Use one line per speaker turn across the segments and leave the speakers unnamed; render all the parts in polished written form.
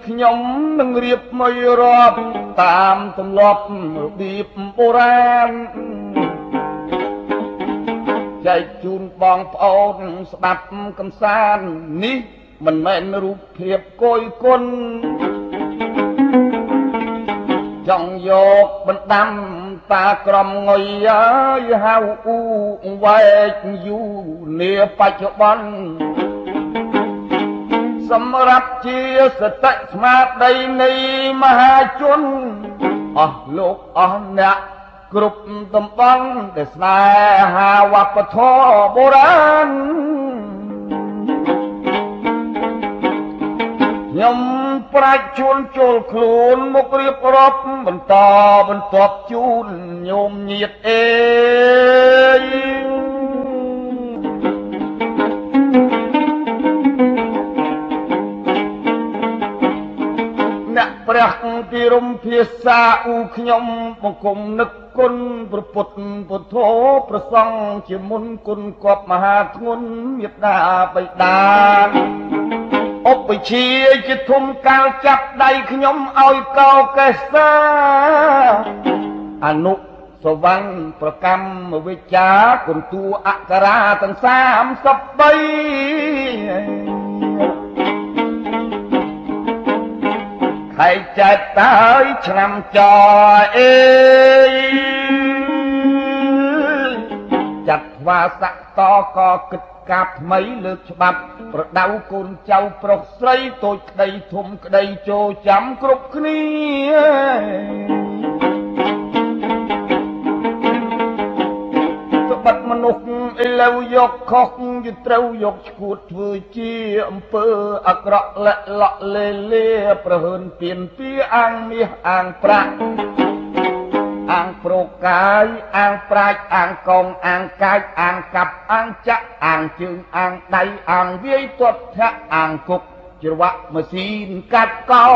ខ្ញុំនឹងរៀបមួយរាប់តាមទម្លាប់របៀបបុរាណចែកជូនបងប្អូនស្ដាប់កំសាន្តនេះមិនមែនរូបភាពគយគន់ចង់យកបណ្ដាំតាក្រមងុយហើយហៅអ៊ូវែកយូនាបច្ចុប្បន្នសម្រាប់ជាសតិស្មារតីនៃមហាជនអស់លោកអស់អ្នកគ្រប់តំបន់ដែលស្នេហាវប្បធម៌បុរាណខ្ញុំប្រាជ្ញជួនចូលខ្លួនមករៀបរាប់បន្តបន្ទាប់ជូនញោមញាតិអេព្រះទីរំភាសាអ៊ូខ្ញុំបង្គំនឹកគុណព្រះពុទ្ធពុទ្ធោប្រសង់ជាមុនគុណគប់មហាធ្ងន់មេត្តាបិតាឧបជាជាធំកាលចាប់ដៃខ្ញុំឲ្យកោកេសាអនុសវੰប្រកម្មវិជ្ជាគុណតួអក្សរាទាំង33ខែចែកតើឆ្នាំចអេចាត់វាស័កតក៏គិតកាប់ថ្មីលើកច្បាប់ប្រដៅកូនចៅប្រុសស្រីតូចក្តីធំក្តីចូលចាំគ្រប់គ្នាបាត់មនុស្សឥឡូវយកខុសយត្រូវយកឈួតធ្វើជាអំពើអាក្រក់លាក់លក់លេលាប្រហើនពៀនពីអាងមាសអាងប្រាក់អាងប្រកាយអាងប្រាជ្ញអាងកងអាងកាយអាងកាប់អាងចាក់អាងជើងអាងដៃអាងវាយទាត់ធាក់អាងគុកច្រវាក់ម៉ាស៊ីនកាត់កោ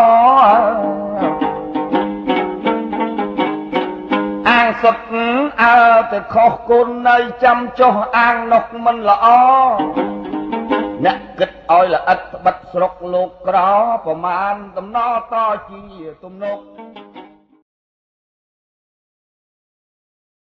អាងសុទ្ធអើតែខុសគុណនៅចាំចុះអាងនោះមិនល្អអ្នកគិតឲ្យល្អិតបិទស្រុកលោកក្រប្រមាណដំណតជាទំនុក